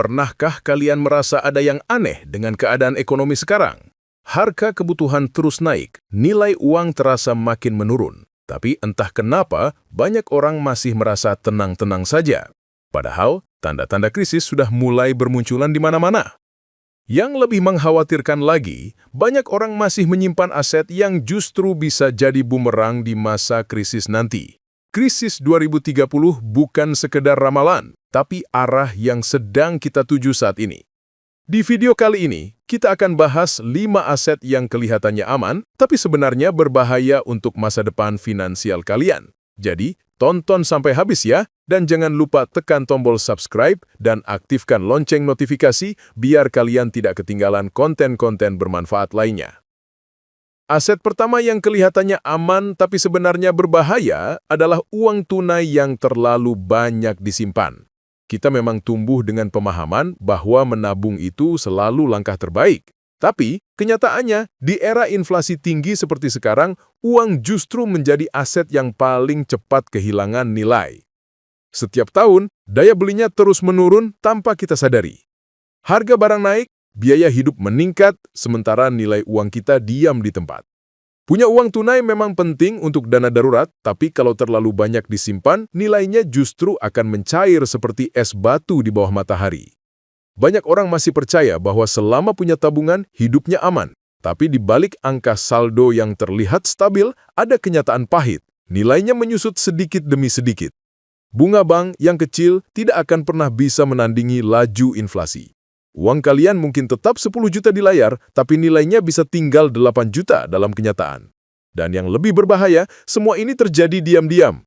Pernahkah kalian merasa ada yang aneh dengan keadaan ekonomi sekarang? Harga kebutuhan terus naik, nilai uang terasa makin menurun. Tapi entah kenapa, banyak orang masih merasa tenang-tenang saja. Padahal, tanda-tanda krisis sudah mulai bermunculan di mana-mana. Yang lebih mengkhawatirkan lagi, banyak orang masih menyimpan aset yang justru bisa jadi bumerang di masa krisis nanti. Krisis 2030 bukan sekedar ramalan, tapi arah yang sedang kita tuju saat ini. Di video kali ini, kita akan bahas 5 aset yang kelihatannya aman, tapi sebenarnya berbahaya untuk masa depan finansial kalian. Jadi, tonton sampai habis ya, dan jangan lupa tekan tombol subscribe dan aktifkan lonceng notifikasi biar kalian tidak ketinggalan konten-konten bermanfaat lainnya. Aset pertama yang kelihatannya aman tapi sebenarnya berbahaya adalah uang tunai yang terlalu banyak disimpan. Kita memang tumbuh dengan pemahaman bahwa menabung itu selalu langkah terbaik. Tapi, kenyataannya, di era inflasi tinggi seperti sekarang, uang justru menjadi aset yang paling cepat kehilangan nilai. Setiap tahun, daya belinya terus menurun tanpa kita sadari. Harga barang naik, biaya hidup meningkat, sementara nilai uang kita diam di tempat. Punya uang tunai memang penting untuk dana darurat, tapi kalau terlalu banyak disimpan, nilainya justru akan mencair seperti es batu di bawah matahari. Banyak orang masih percaya bahwa selama punya tabungan, hidupnya aman. Tapi di balik angka saldo yang terlihat stabil, ada kenyataan pahit. Nilainya menyusut sedikit demi sedikit. Bunga bank yang kecil tidak akan pernah bisa menandingi laju inflasi. Uang kalian mungkin tetap 10 juta di layar, tapi nilainya bisa tinggal 8 juta dalam kenyataan. Dan yang lebih berbahaya, semua ini terjadi diam-diam.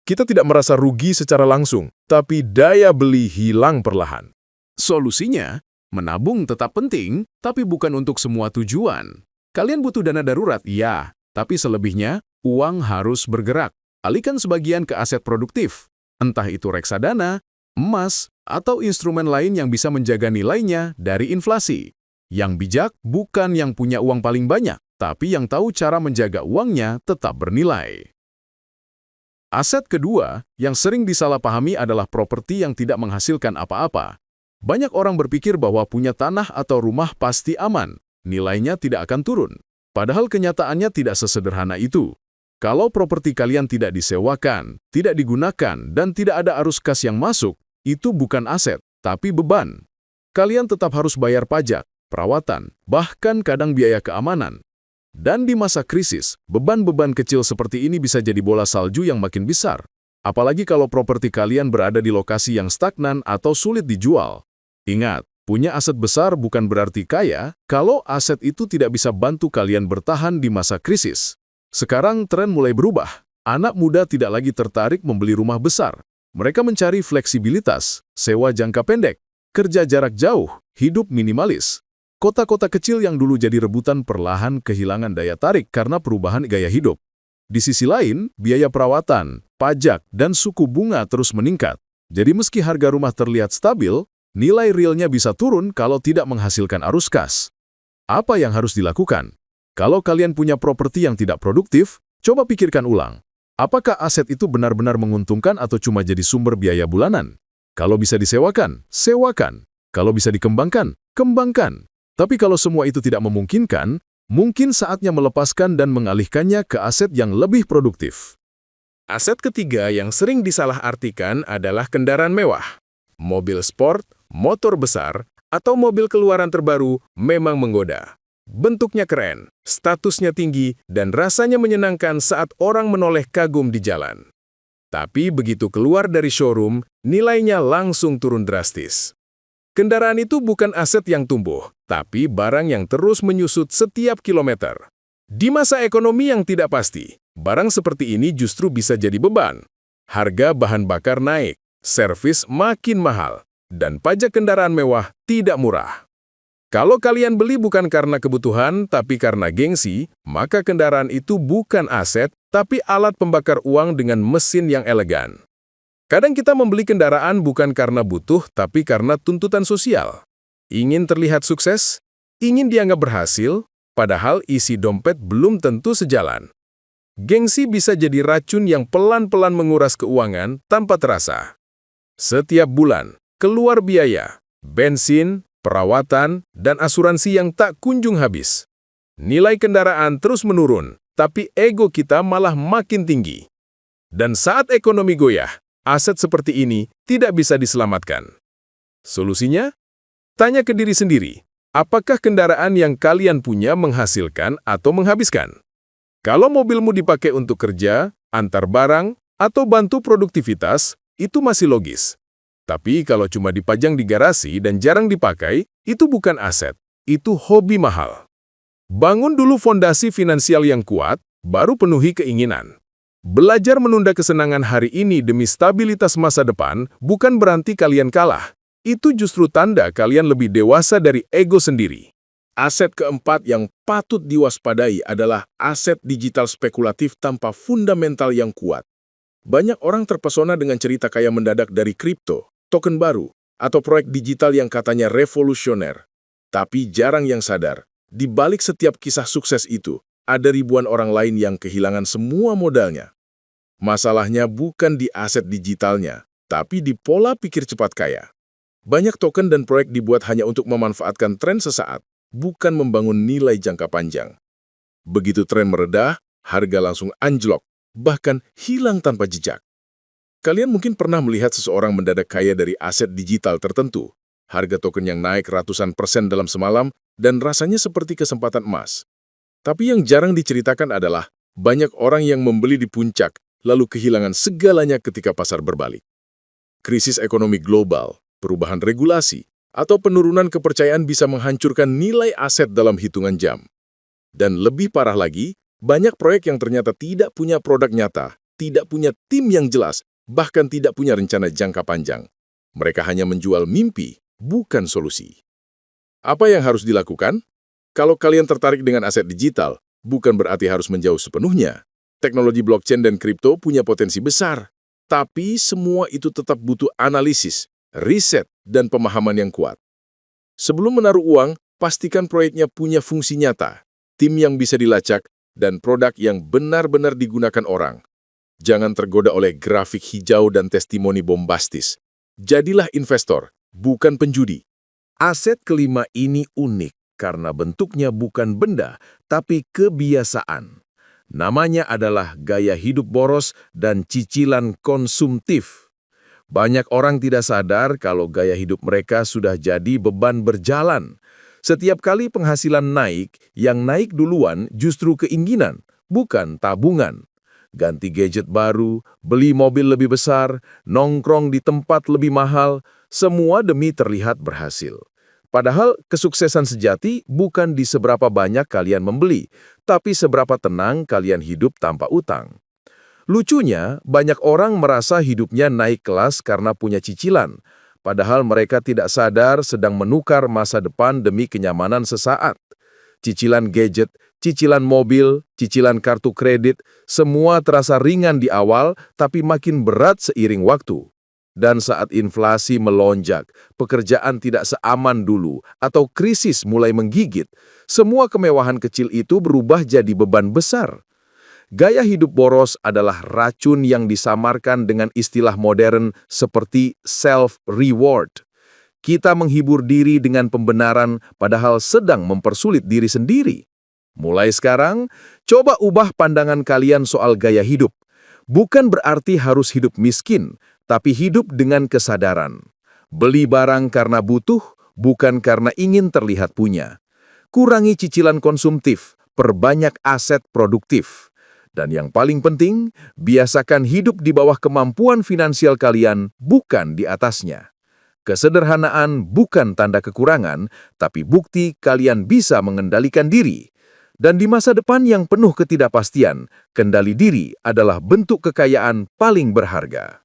Kita tidak merasa rugi secara langsung, tapi daya beli hilang perlahan. Solusinya, menabung tetap penting, tapi bukan untuk semua tujuan. Kalian butuh dana darurat, ya, tapi selebihnya, uang harus bergerak. Alihkan sebagian ke aset produktif, entah itu reksadana, emas, atau instrumen lain yang bisa menjaga nilainya dari inflasi. Yang bijak bukan yang punya uang paling banyak, tapi yang tahu cara menjaga uangnya tetap bernilai. Aset kedua yang sering disalahpahami adalah properti yang tidak menghasilkan apa-apa. Banyak orang berpikir bahwa punya tanah atau rumah pasti aman, nilainya tidak akan turun. Padahal kenyataannya tidak sesederhana itu. Kalau properti kalian tidak disewakan, tidak digunakan, dan tidak ada arus kas yang masuk, itu bukan aset, tapi beban. Kalian tetap harus bayar pajak, perawatan, bahkan kadang biaya keamanan. Dan di masa krisis, beban-beban kecil seperti ini bisa jadi bola salju yang makin besar. Apalagi kalau properti kalian berada di lokasi yang stagnan atau sulit dijual. Ingat, punya aset besar bukan berarti kaya kalau aset itu tidak bisa bantu kalian bertahan di masa krisis. Sekarang tren mulai berubah. Anak muda tidak lagi tertarik membeli rumah besar. Mereka mencari fleksibilitas, sewa jangka pendek, kerja jarak jauh, hidup minimalis. Kota-kota kecil yang dulu jadi rebutan perlahan kehilangan daya tarik karena perubahan gaya hidup. Di sisi lain, biaya perawatan, pajak, dan suku bunga terus meningkat. Jadi meski harga rumah terlihat stabil, nilai realnya bisa turun kalau tidak menghasilkan arus kas. Apa yang harus dilakukan? Kalau kalian punya properti yang tidak produktif, coba pikirkan ulang. Apakah aset itu benar-benar menguntungkan atau cuma jadi sumber biaya bulanan? Kalau bisa disewakan, sewakan. Kalau bisa dikembangkan, kembangkan. Tapi kalau semua itu tidak memungkinkan, mungkin saatnya melepaskan dan mengalihkannya ke aset yang lebih produktif. Aset ketiga yang sering disalahartikan adalah kendaraan mewah. Mobil sport, motor besar, atau mobil keluaran terbaru memang menggoda. Bentuknya keren, statusnya tinggi, dan rasanya menyenangkan saat orang menoleh kagum di jalan. Tapi begitu keluar dari showroom, nilainya langsung turun drastis. Kendaraan itu bukan aset yang tumbuh, tapi barang yang terus menyusut setiap kilometer. Di masa ekonomi yang tidak pasti, barang seperti ini justru bisa jadi beban. Harga bahan bakar naik, servis makin mahal, dan pajak kendaraan mewah tidak murah. Kalau kalian beli bukan karena kebutuhan, tapi karena gengsi, maka kendaraan itu bukan aset, tapi alat pembakar uang dengan mesin yang elegan. Kadang kita membeli kendaraan bukan karena butuh, tapi karena tuntutan sosial. Ingin terlihat sukses, ingin dianggap berhasil, padahal isi dompet belum tentu sejalan. Gengsi bisa jadi racun yang pelan-pelan menguras keuangan tanpa terasa. Setiap bulan, keluar biaya, bensin, perawatan, dan asuransi yang tak kunjung habis. Nilai kendaraan terus menurun, tapi ego kita malah makin tinggi. Dan saat ekonomi goyah, aset seperti ini tidak bisa diselamatkan. Solusinya? Tanya ke diri sendiri, apakah kendaraan yang kalian punya menghasilkan atau menghabiskan? Kalau mobilmu dipakai untuk kerja, antar barang, atau bantu produktivitas, itu masih logis. Tapi kalau cuma dipajang di garasi dan jarang dipakai, itu bukan aset, itu hobi mahal. Bangun dulu fondasi finansial yang kuat, baru penuhi keinginan. Belajar menunda kesenangan hari ini demi stabilitas masa depan bukan berarti kalian kalah. Itu justru tanda kalian lebih dewasa dari ego sendiri. Aset keempat yang patut diwaspadai adalah aset digital spekulatif tanpa fundamental yang kuat. Banyak orang terpesona dengan cerita kaya mendadak dari kripto, token baru, atau proyek digital yang katanya revolusioner. Tapi jarang yang sadar, di balik setiap kisah sukses itu, ada ribuan orang lain yang kehilangan semua modalnya. Masalahnya bukan di aset digitalnya, tapi di pola pikir cepat kaya. Banyak token dan proyek dibuat hanya untuk memanfaatkan tren sesaat, bukan membangun nilai jangka panjang. Begitu tren meredah, harga langsung anjlok, bahkan hilang tanpa jejak. Kalian mungkin pernah melihat seseorang mendadak kaya dari aset digital tertentu, harga token yang naik ratusan persen dalam semalam, dan rasanya seperti kesempatan emas. Tapi yang jarang diceritakan adalah banyak orang yang membeli di puncak, lalu kehilangan segalanya ketika pasar berbalik. Krisis ekonomi global, perubahan regulasi, atau penurunan kepercayaan bisa menghancurkan nilai aset dalam hitungan jam. Dan lebih parah lagi, banyak proyek yang ternyata tidak punya produk nyata, tidak punya tim yang jelas, bahkan tidak punya rencana jangka panjang. Mereka hanya menjual mimpi, bukan solusi. Apa yang harus dilakukan? Kalau kalian tertarik dengan aset digital, bukan berarti harus menjauh sepenuhnya. Teknologi blockchain dan kripto punya potensi besar, tapi semua itu tetap butuh analisis, riset, dan pemahaman yang kuat. Sebelum menaruh uang, pastikan proyeknya punya fungsi nyata, tim yang bisa dilacak, dan produk yang benar-benar digunakan orang. Jangan tergoda oleh grafik hijau dan testimoni bombastis. Jadilah investor, bukan penjudi. Aset kelima ini unik karena bentuknya bukan benda, tapi kebiasaan. Namanya adalah gaya hidup boros dan cicilan konsumtif. Banyak orang tidak sadar kalau gaya hidup mereka sudah jadi beban berjalan. Setiap kali penghasilan naik, yang naik duluan justru keinginan, bukan tabungan. Ganti gadget baru, beli mobil lebih besar, nongkrong di tempat lebih mahal, semua demi terlihat berhasil. Padahal kesuksesan sejati bukan di seberapa banyak kalian membeli, tapi seberapa tenang kalian hidup tanpa utang. Lucunya, banyak orang merasa hidupnya naik kelas karena punya cicilan, padahal mereka tidak sadar sedang menukar masa depan demi kenyamanan sesaat. Cicilan gadget, cicilan mobil, cicilan kartu kredit, semua terasa ringan di awal, tapi makin berat seiring waktu. Dan saat inflasi melonjak, pekerjaan tidak seaman dulu, atau krisis mulai menggigit, semua kemewahan kecil itu berubah jadi beban besar. Gaya hidup boros adalah racun yang disamarkan dengan istilah modern seperti self-reward. Kita menghibur diri dengan pembenaran padahal sedang mempersulit diri sendiri. Mulai sekarang, coba ubah pandangan kalian soal gaya hidup. Bukan berarti harus hidup miskin, tapi hidup dengan kesadaran. Beli barang karena butuh, bukan karena ingin terlihat punya. Kurangi cicilan konsumtif, perbanyak aset produktif. Dan yang paling penting, biasakan hidup di bawah kemampuan finansial kalian, bukan di atasnya. Kesederhanaan bukan tanda kekurangan, tapi bukti kalian bisa mengendalikan diri. Dan di masa depan yang penuh ketidakpastian, kendali diri adalah bentuk kekayaan paling berharga.